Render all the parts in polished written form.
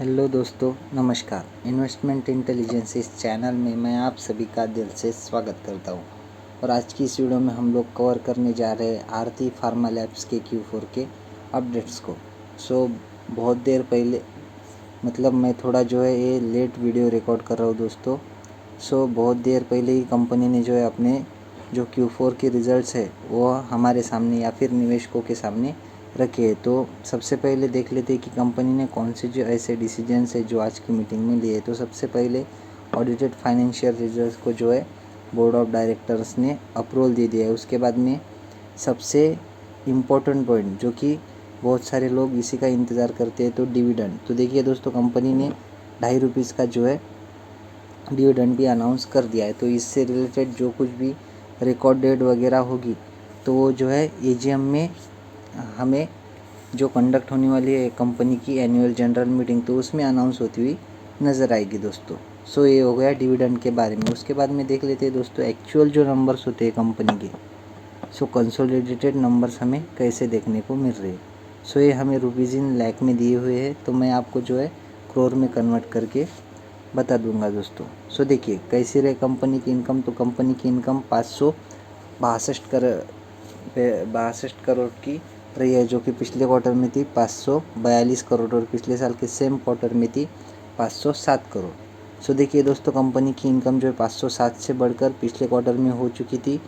Hello दोस्तों, नमस्कार। Investment intelligence इस चैनल में मैं आप सभी का दिल से स्वागत करता हूं। और आज की इस वीडियो में हम लोग कवर करने जा रहे हैं आरती फार्मा लैब्स के Q4 के अपडेट्स को। बहुत देर पहले मैं थोड़ा ये लेट वीडियो रिकॉर्ड कर रहा हूँ दोस्तों। बहुत देर पहले ही कंपनी ने अपने जो Q4 के रिज़ल्ट्स है वो हमारे सामने या फिर निवेशकों के सामने रखे। तो सबसे पहले देख लेते हैं कि कंपनी ने कौन से जो ऐसे डिसीजंस है जो आज की मीटिंग में लिए। तो सबसे पहले ऑडिटेड फाइनेंशियल रिजल्ट्स को बोर्ड ऑफ डायरेक्टर्स ने अप्रूवल दे दिया है। उसके बाद में सबसे इम्पोर्टेंट पॉइंट जो कि बहुत सारे लोग इसी का इंतज़ार करते हैं, तो डिविडेंड। तो देखिए दोस्तों, कंपनी ने ₹2.5 का डिविडेंड भी अनाउंस कर दिया है। तो इससे रिलेटेड जो कुछ भी रिकॉर्ड डेट वगैरह होगी तो वो एजीएम में हमें जो कंडक्ट होने वाली है कंपनी की एनुअल जनरल मीटिंग, तो उसमें अनाउंस होती हुई नज़र आएगी दोस्तों। ये हो गया डिविडेंड के बारे में। उसके बाद में देख लेते हैं दोस्तों एक्चुअल जो नंबर्स होते हैं कंपनी के। कंसोलिडेटेड नंबर्स हमें कैसे देखने को मिल रहे हैं। ये हमें रुपीज़ इन लाख में दिए हुए हैं, तो मैं आपको करोड़ में कन्वर्ट करके बता दूंगा दोस्तों। देखिए कैसी रहे कंपनी की इनकम। तो कंपनी की इनकम 562 करोड़ की रही है, जो कि पिछले क्वार्टर में थी 542 करोड़ और पिछले साल के सेम क्वार्टर में थी 507 करोड़। देखिए दोस्तों, कंपनी की इनकम 507 से बढ़कर पिछले क्वार्टर में हो चुकी थी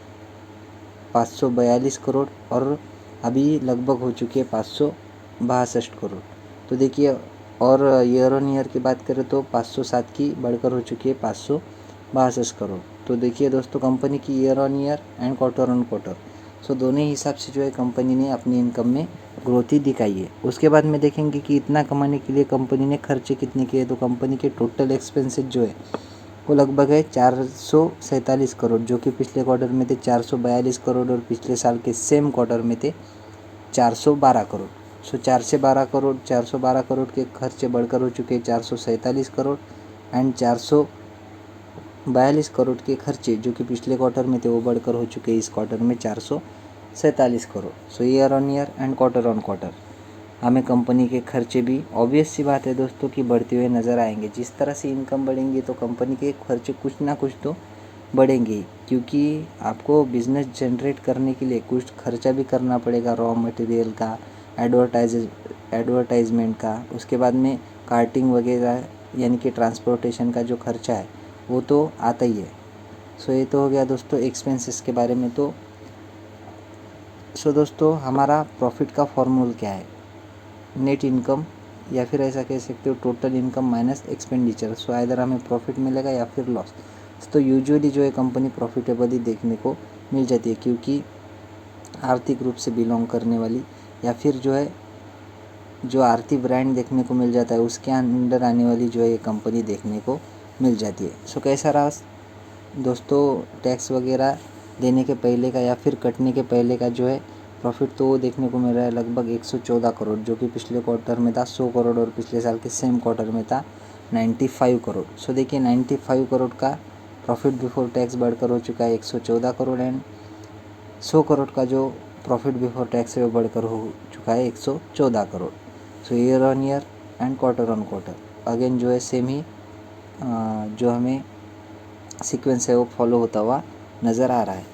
542 करोड़ और अभी लगभग हो चुकी है 562 करोड़। तो देखिए, और ईयर ऑन ईयर की बात करें तो 507 की बढ़कर हो चुकी है 562 करोड़। तो देखिए दोस्तों, कंपनी की year on year and quarter on quarter दोनों ही हिसाब से कंपनी ने अपनी इनकम में ग्रोथ ही दिखाई है। उसके बाद में देखेंगे कि इतना कमाने के लिए कंपनी ने खर्चे कितने किए। तो कंपनी के टोटल एक्सपेंसेस वो लगभग है 447 करोड़, जो कि पिछले क्वार्टर में थे 442 करोड़ और पिछले साल के सेम क्वार्टर में थे 412 करोड़। 412 करोड़ के खर्चे बढ़कर हो चुके हैं 447 करोड़ एंड 442 करोड़ के खर्चे जो कि पिछले क्वार्टर में थे वो बढ़कर हो चुके हैं इस क्वार्टर में 447 crore. Year on year and quarter on quarter हमें कंपनी के खर्चे भी ऑब्वियस सी बात है दोस्तों कि बढ़ते हुए नज़र आएंगे। जिस तरह से इनकम बढ़ेंगी तो कंपनी के खर्चे कुछ ना कुछ तो बढ़ेंगे, क्योंकि आपको बिजनेस जनरेट करने के लिए कुछ खर्चा भी करना पड़ेगा, रॉ मटेरियल का, एडवर्टाइजमेंट का। उसके बाद में कार्टिंग वगैरह यानी कि ट्रांसपोर्टेशन का जो खर्चा है वो तो आता ही है। ये तो हो गया दोस्तों एक्सपेंसेस के बारे में। तो दोस्तों, हमारा प्रॉफिट का फॉर्मूला क्या है? नेट इनकम, या फिर ऐसा कह सकते हो टोटल इनकम माइनस एक्सपेंडिचर। इधर हमें प्रॉफिट मिलेगा या फिर लॉस। तो यूजुअली कंपनी प्रॉफिटेबल ही देखने को मिल जाती है, क्योंकि आर्थिक रूप से बिलोंग करने वाली या फिर जो आरती ब्रांड देखने को मिल जाता है उसके अंडर आने वाली ये कंपनी देखने को मिल जाती है। कैसा रहा दोस्तों टैक्स वगैरह देने के पहले का या फिर कटने के पहले का प्रॉफिट, तो वो देखने को मिल रहा है लगभग 114 करोड़, जो कि पिछले क्वार्टर में था 100 करोड़ और पिछले साल के सेम क्वार्टर में था 95 करोड़। देखिए 95 करोड़ का प्रॉफिट बिफोर टैक्स बढ़कर हो चुका है 114 करोड़ एंड 100 करोड़ का जो प्रॉफिट बिफोर टैक्स है वो बढ़कर हो चुका है 114 crore. Year on year and quarter on quarter again same ही जो हमें सीक्वेंस है वो फॉलो होता हुआ नज़र आ रहा है।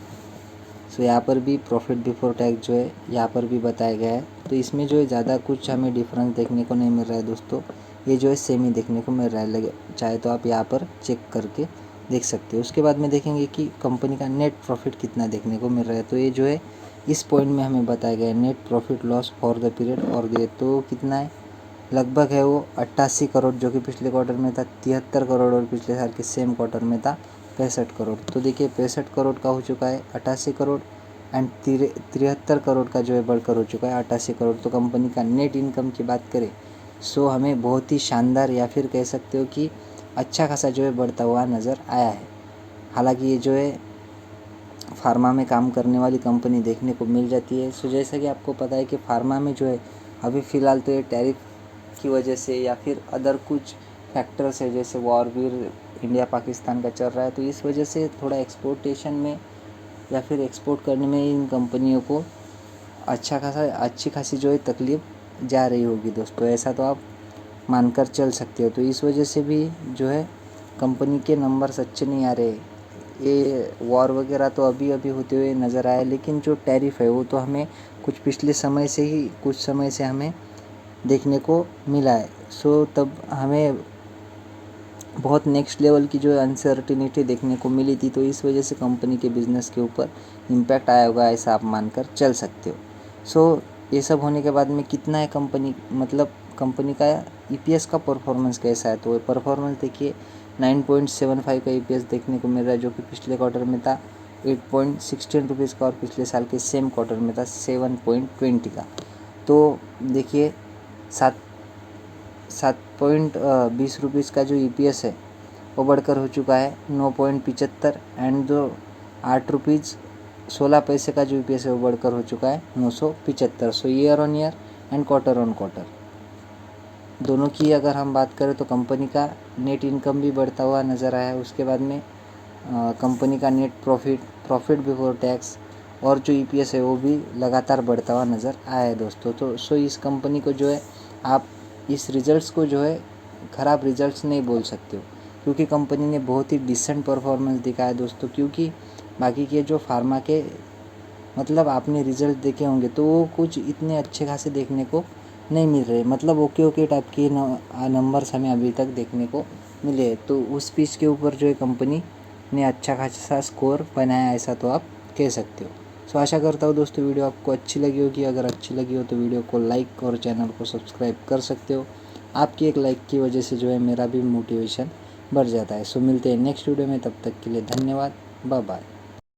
यहाँ पर भी प्रॉफिट बिफोर टैक्स यहाँ पर भी बताया गया है। तो इसमें ज़्यादा कुछ हमें डिफरेंस देखने को नहीं मिल रहा है दोस्तों। ये सेम ही देखने को मिल रहा है, लगे चाहे तो आप यहाँ पर चेक करके देख सकते हो। उसके बाद में देखेंगे कि कंपनी का नेट प्रॉफिट कितना देखने को मिल रहा है। तो ये इस पॉइंट में हमें बताया गया है net profit loss for the period और तो कितना है, लगभग है वो 88 करोड़, जो कि पिछले क्वार्टर में था 73 करोड़ और पिछले साल के सेम क्वार्टर में था 65 करोड़। तो देखिए 65 करोड़ का हो चुका है 88 करोड़ एंड 73 करोड़ का बढ़कर हो चुका है 88 करोड़। तो कंपनी का नेट इनकम की बात करें हमें बहुत ही शानदार या फिर कह सकते हो कि अच्छा खासा बढ़ता हुआ नज़र आया है। हालांकि ये फार्मा में काम करने वाली कंपनी देखने को मिल जाती है। जैसा कि आपको पता है कि फार्मा में अभी फ़िलहाल तो ये टैरिफ की वजह से या फिर अदर कुछ फैक्टर्स है, जैसे वॉर भी इंडिया पाकिस्तान का चल रहा है, तो इस वजह से थोड़ा एक्सपोर्टेशन में या फिर एक्सपोर्ट करने में इन कंपनियों को अच्छी खासी तकलीफ़ जा रही होगी दोस्तों। ऐसा तो आप मानकर चल सकते हो। तो इस वजह से भी जो है कंपनी के नंबर्स अच्छे नहीं आ रहे। ये वॉर वगैरह तो अभी अभी होते हुए नज़र आया, लेकिन जो टैरिफ है वो तो हमें कुछ पिछले समय से ही कुछ समय से हमें देखने को मिला है। सो तब हमें बहुत नेक्स्ट लेवल की जो अनसर्टिनिटी देखने को मिली थी, तो इस वजह से कंपनी के बिज़नेस के ऊपर इम्पैक्ट आया होगा, ऐसा आप मानकर चल सकते हो। सो ये सब होने के बाद में कितना है कंपनी, मतलब कंपनी का ईपीएस का परफॉर्मेंस कैसा है, तो ये परफॉर्मेंस देखिए 9.75 का ईपीएस देखने को मिल रहा है, जो कि पिछले क्वार्टर में था 8.16 रुपीज़ का और पिछले साल के सेम क्वार्टर में था 7.20 का। तो देखिए 7.20 का जो ईपीएस है वो बढ़कर हो चुका है 9.75, एंड जो 8 रुपीज़ 16 पैसे का जो ईपीएस है वो बढ़कर हो चुका है 975। So year on year and quarter on quarter दोनों की अगर हम बात करें तो कंपनी का नेट इनकम भी बढ़ता हुआ नज़र आया है। उसके बाद में कंपनी का नेट प्रॉफिट बिफोर टैक्स और जो ईपीएस है वो भी लगातार बढ़ता हुआ नज़र आया है दोस्तों। तो सो इस कंपनी को जो है आप इस रिजल्ट्स को जो है ख़राब रिजल्ट्स नहीं बोल सकते हो, क्योंकि कंपनी ने बहुत ही डिसेंट परफॉर्मेंस दिखाया दोस्तों। क्योंकि बाकी के जो फार्मा के मतलब आपने रिजल्ट देखे होंगे तो वो कुछ इतने अच्छे खासे देखने को नहीं मिल रहे, मतलब ओके टाइप के नंबर्स हमें अभी तक देखने को मिले। तो उस पीच के ऊपर जो है कंपनी ने अच्छा खासा स्कोर बनाया, ऐसा तो आप कह सकते हो। सो आशा करता हूँ दोस्तों वीडियो आपको अच्छी लगी होगी। अगर अच्छी लगी हो तो वीडियो को लाइक और चैनल को सब्सक्राइब कर सकते हो। आपकी एक लाइक की वजह से जो है मेरा भी मोटिवेशन बढ़ जाता है। सो मिलते हैं नेक्स्ट वीडियो में, तब तक के लिए धन्यवाद, बाय बाय।